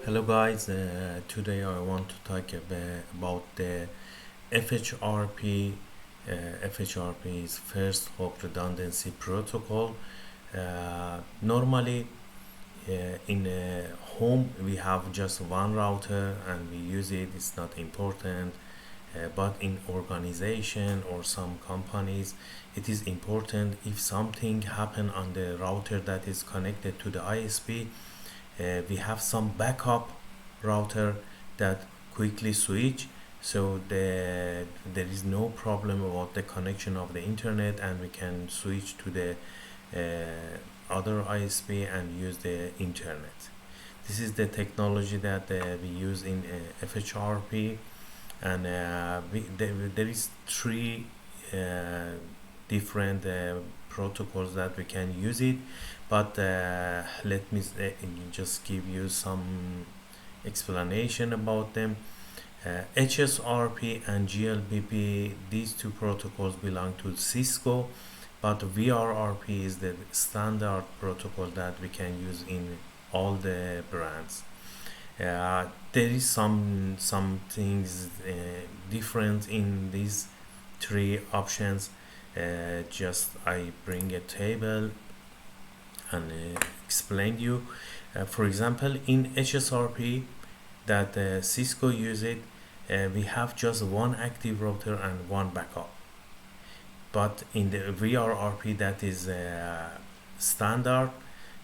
Hello guys, today I want to talk about the FHRP. FHRP is First Hop Redundancy Protocol. Normally, in a home we have just one router and we use it. It's not important, but in organization or some companies, it is important. If something happen on the router that is connected to the ISP, we have some backup router that quickly switch, so there is no problem about the connection of the internet, and we can switch to the other ISP and use the internet. This is the technology that we use in FHRP, and there is three different protocols that we can use it, but let me just give you some explanation about them. HSRP and GLBP, these two protocols belong to Cisco, but VRRP is the standard protocol that we can use in all the brands. There is some things different in these three options. Just I bring a table and explain you. For example, in HSRP that Cisco use it, we have just one active router and one backup. But in the VRRP that is standard,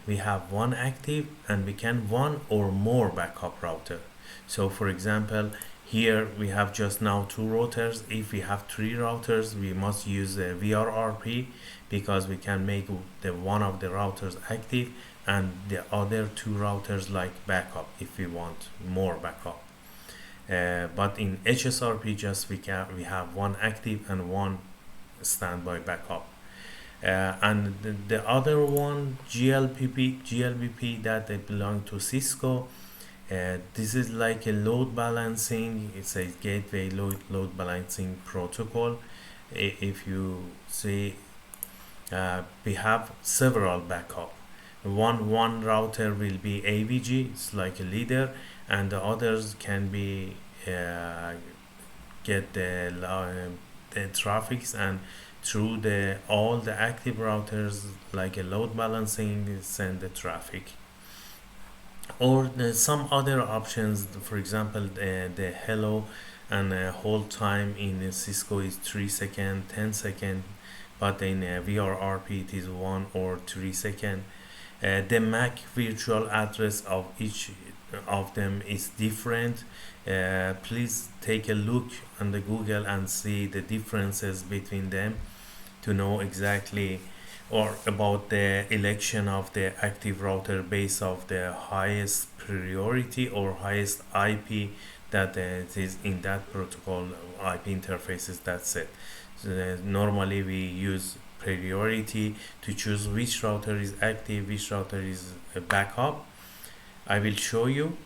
we have one active and we can one or more backup router. So for example, here we have just now two routers. If we have three routers, we must use a VRRP because we can make the one of the routers active and the other two routers like backup if we want more backup. But in HSRP, just we have one active and one standby backup. And the other one, GLBP that they belong to Cisco. This is like a load balancing. It's a gateway load balancing protocol. If you see, we have several backup. One router will be AVG, it's like a leader, and the others can be get the traffics, and through the all the active routers like a load balancing send the traffic. Or some other options, for example the hello and hold time in Cisco is 3 seconds, 10 seconds, but in VRRP it is 1 or 3 seconds. The MAC virtual address of each of them is different. Please take a look on the Google and see the differences between them to know exactly or about the election of the active router based of the highest priority or highest IP that it is in that protocol IP interfaces. That's it. So, normally we use priority to choose which router is active, which router is a backup. I will show you.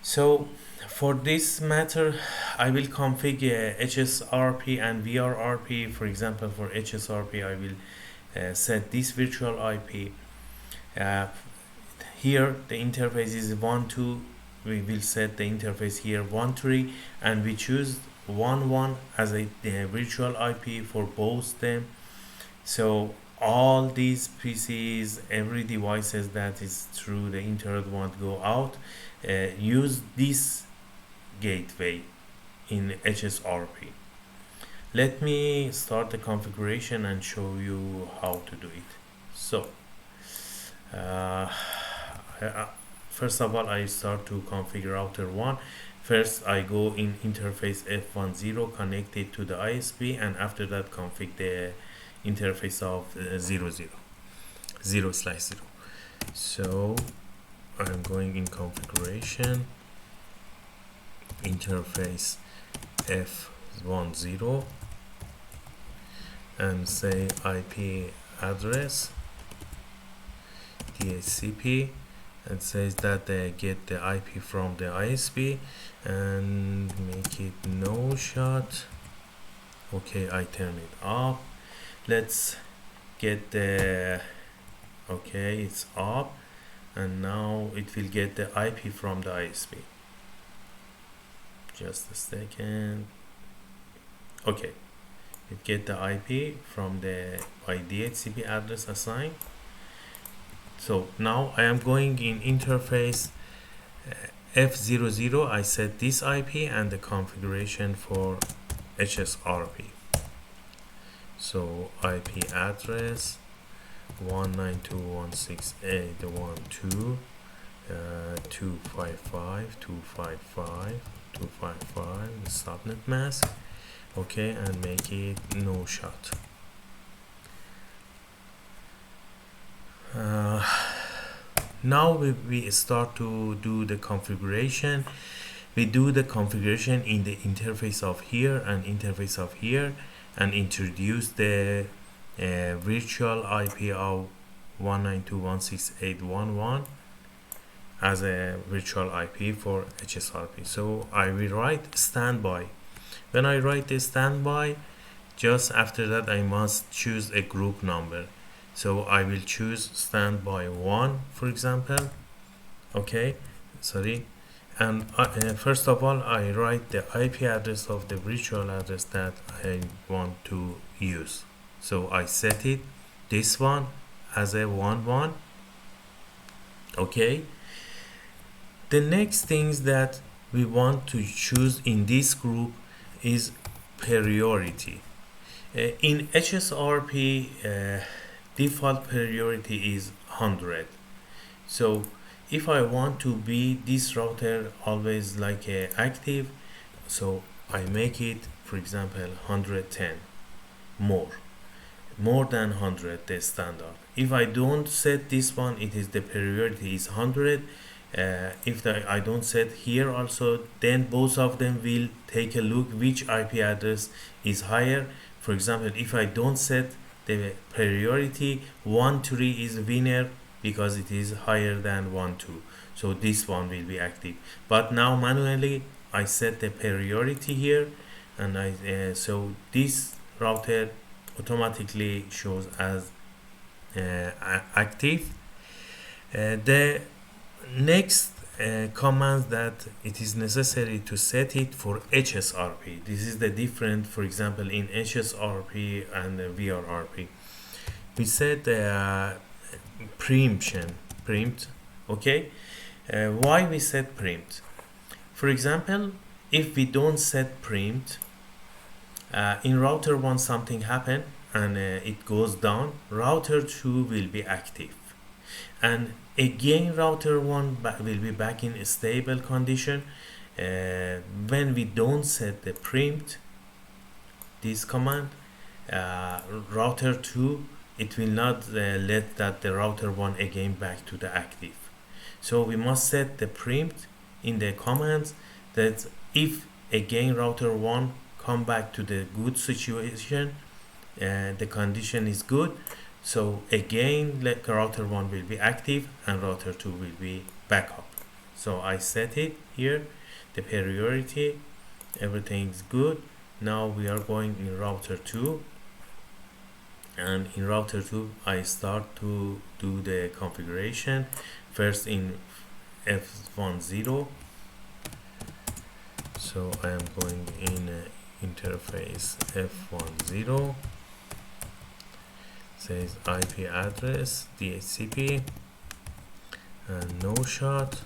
So for this matter, I will configure HSRP and VRRP. For example, for HSRP, I will set this virtual IP. Here the interface is 1.2. We will set the interface here 1.3, and we choose 1.1 as a virtual IP for both them. So all these PCs, every devices that is through the internet want to go out, use this gateway in HSRP. Let me start the configuration and show you how to do it. So first of all, I start to configure router 1. First I go in interface F10 connected to the ISP, and after that configure the interface of 0/0. So I'm going in configuration, interface F10, and say IP address DHCP, and says that they get the IP from the ISP, and make it no shot. Okay, I turn it off. Let's get the okay, it's up. and now it will get the IP from the ISP. Just a second. Okay, it get the IP from the by DHCP address assigned. So now I am going in interface F00. I set this IP and the configuration for HSRP. So IP address 192.168.1.2 255.255.255 subnet mask. Okay, and make it no shot. Now we start to do the configuration. We do the configuration in the interface of here and interface of here, and introduce the virtual IP of 192.168.1.1 as a virtual IP for HSRP. So I will write standby. When I write the standby, just after that I must choose a group number. So I will choose standby 1, for example. Okay, sorry. And first of all, I write the IP address of the virtual address that I want to use. So I set it, this one, as a 1.1. Okay. The next things that we want to choose in this group is priority. In HSRP, default priority is 100. So if I want to be this router always like active, so I make it, for example, 110 more than 100, the standard. If I don't set this one, it is the priority is 100. If I don't set here also, then both of them will take a look which IP address is higher. For example, if I don't set the priority, 1.3 is winner because it is higher than 1.2. So this one will be active. But now manually I set the priority here, and so this router automatically shows as active. The next command that it is necessary to set it for HSRP. This is the different, for example, in HSRP and VRRP. We set preempt. Okay, why we set preempt? For example, if we don't set preempt, in router 1 something happen and it goes down, router 2 will be active, and again router 1 will be back in a stable condition. When we don't set the preempt, this command, router 2, it will not let that the router 1 again back to the active. So we must set the preempt in the commands that if again router 1 come back to the good situation, the condition is good, so again router 1 will be active and router 2 will be backup. So I set it here, the priority, everything's good. Now we are going in router 2, and in router 2 I start to do the configuration first in F10. So I am going in interface F10, says IP address DHCP and no shot.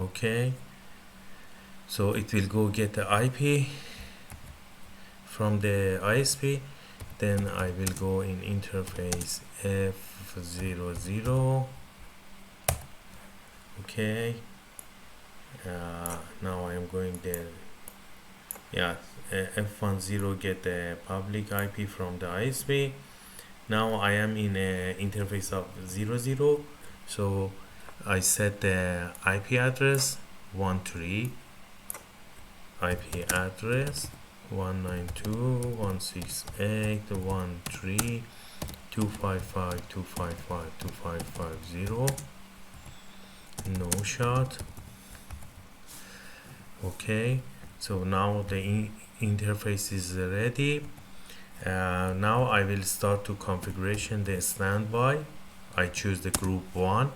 Okay, so it will go get the IP from the ISP. Then I will go in interface F00. Okay, now I am going there. Yeah, F10 get the public IP from the ISP. Now I am in a interface of 00. So I set the IP address 13, IP address 192.168.1.3.255.255.255.0. No shot. Okay, so now the interface is ready. Now I will start to configuration the standby. I choose the group 1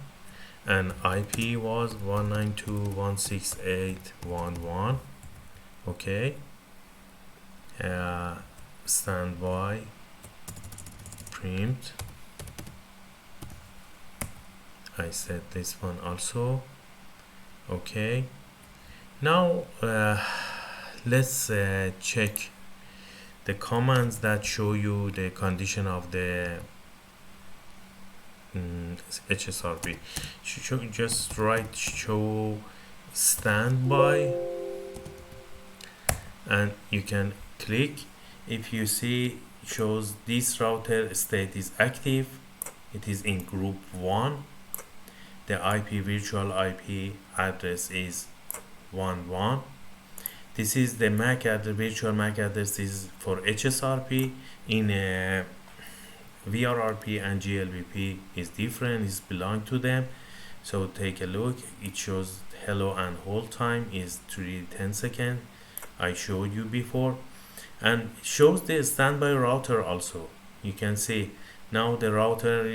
and IP was 192.168.1.1. okay, standby print. I set this one also. Okay, now let's check the commands that show you the condition of the HSRP. Just write show standby and you can click. If you see it shows this router state is active, it is in group 1, the IP virtual IP address is 11. This is the MAC address, virtual MAC address is for HSRP. In VRRP and GLBP is different, is belong to them. So take a look. It shows hello and hold time is 10 seconds. I showed you before, and shows the standby router also. You can see now the router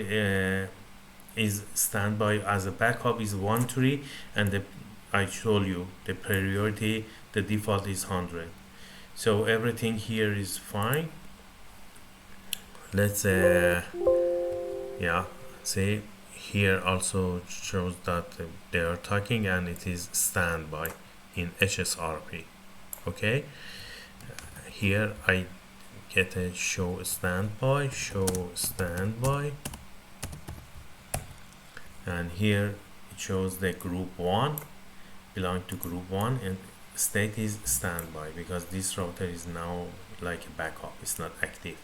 is standby as a backup is 1.3, and I told you the priority, the default is 100. So everything here is fine. Let's yeah, see here also shows that they are talking and it is standby in HSRP. Okay, here I get a show standby, and here it shows the group 1 belong to group 1 and state is standby because this router is now like a backup, it's not active.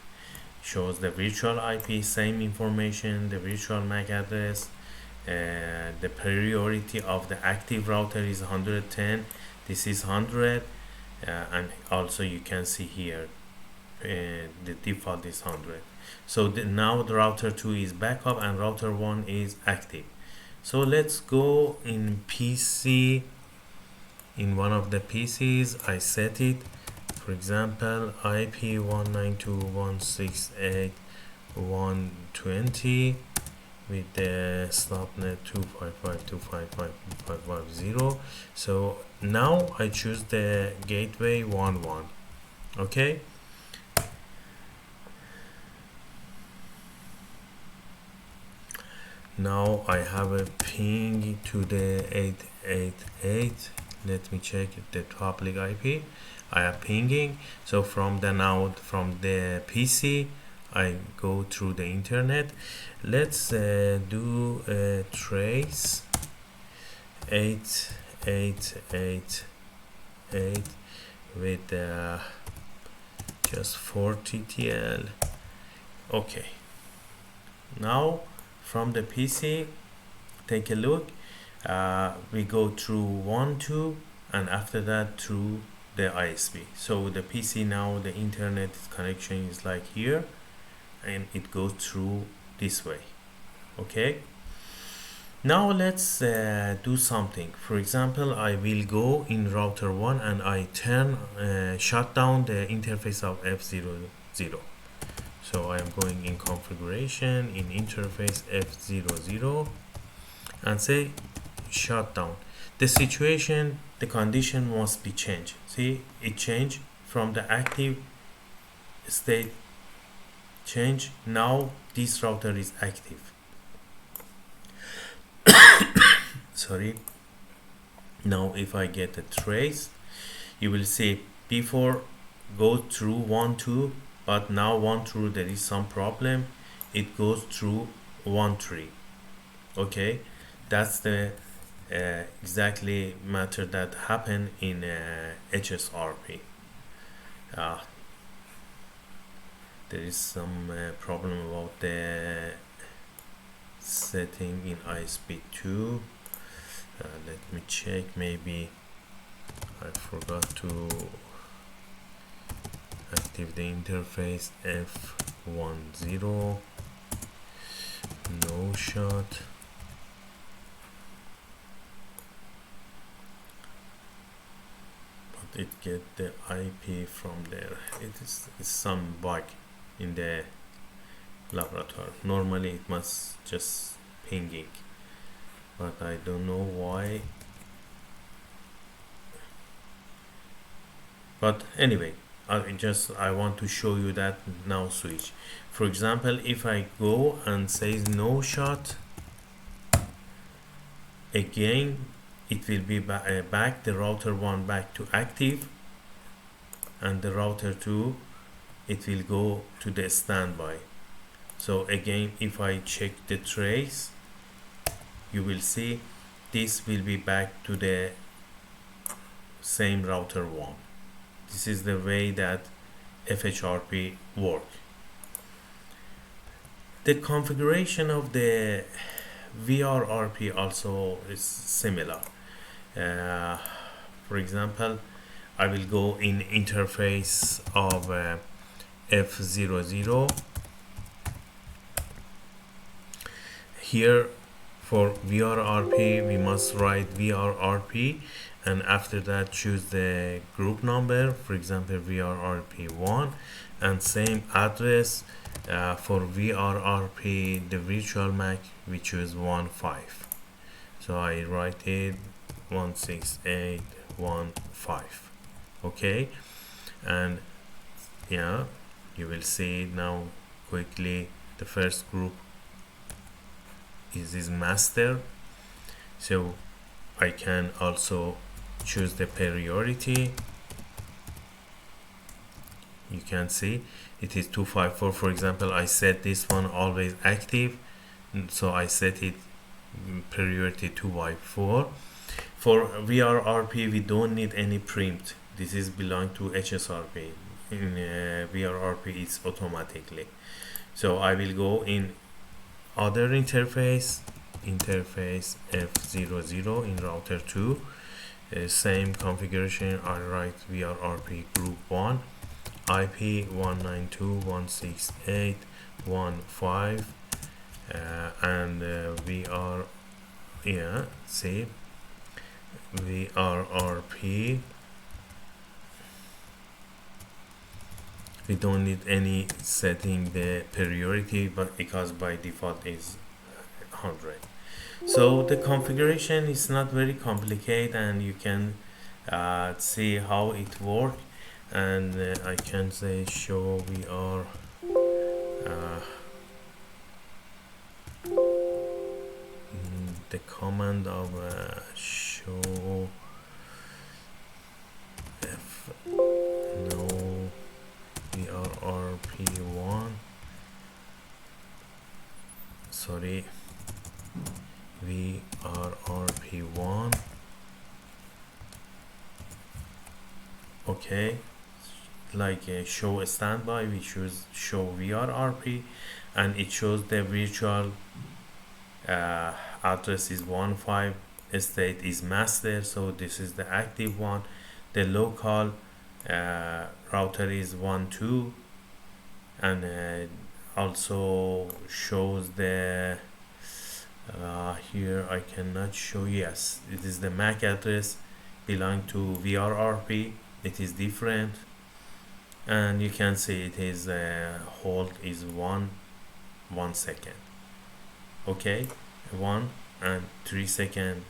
Shows the virtual IP, same information, the virtual MAC address, the priority of the active router is 110, this is 100, and also you can see here the default is 100. So now the router 2 is backup and router 1 is active. So let's go in PC. In one of the PCs I set it, for example IP 192.168.120 with the subnet 255.255.550. So now I choose the gateway 11. Okay, now I have a ping to the 888. Let me check the public IP. I am pinging. So from the PC I go through the internet. Let's do a trace 8888 with just 4 TTL. Okay, now from the PC, take a look. We go through 1, 2, and after that through the ISP. So the PC now, the internet connection is like here, and it goes through this way. Okay, now let's do something. For example, I will go in router 1 and I shut down the interface of F00. So I am going in configuration, in interface F00, and say shut down. The situation, the condition must be changed. See, it changed from the active state, change. Now this router is active. Sorry. Now if I get a trace, you will see before go through 1, 2, but now 1 through there is some problem, it goes through 1, 3. Okay, that's the exactly matter that happened in HSRP. There is some problem about the setting in ISP2. Let me check, maybe I forgot to active the interface F10, no shot. But it get the IP from there. It's some bug in the laboratory. Normally it must just pinging, but I don't know why. But anyway, I want to show you that now switch. For example, if I go and says no shot, again it will be back the router 1 back to active, and the router 2 it will go to the standby. So again, if I check the trace, you will see this will be back to the same router 1. This is the way that FHRP work. The configuration of the VRRP also is similar. For example, I will go in interface of F00. Here for VRRP we must write VRRP, and after that choose the group number, for example VRRP1, and same address for VRRP, the virtual MAC we choose 15. So I write it 168.15. Okay, and yeah, you will see now quickly the first group is master. So I can also choose the priority. You can see it is 254. For example, I set this one always active, so I set it priority 2x4. For VRRP we don't need any prompt. This is belong to HSRP. In VRRP it's automatically. So I will go in other interface F00 in router 2, same configuration. I write VRRP group 1, IP 192.168.15, and see VRRP. We don't need any setting the priority, but because by default is 100. So the configuration is not very complicated, and you can see how it works. And I can say show VR the command of show F no VRRP1, sorry, VRRP1. Okay, like show a standby, we choose show VRRP, and it shows the virtual address is 15, state is master, so this is the active one. The local router is 12, and also shows the here I cannot show. Yes, it is the MAC address belong to VRRP. It is different, and you can see it is hold is 1 second. Okay, 1 and 3 seconds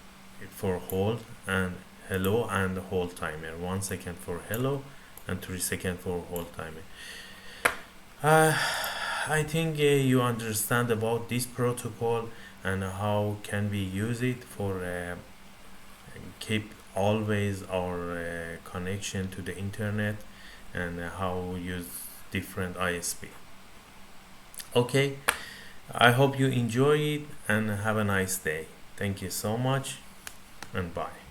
for hold and hello, and hold timer 1 second for hello and 3 seconds for hold timer. I think you understand about this protocol and how can we use it for keep always our connection to the internet, and how we use different ISP. Okay, I hope you enjoy it and have a nice day. Thank you so much, and bye.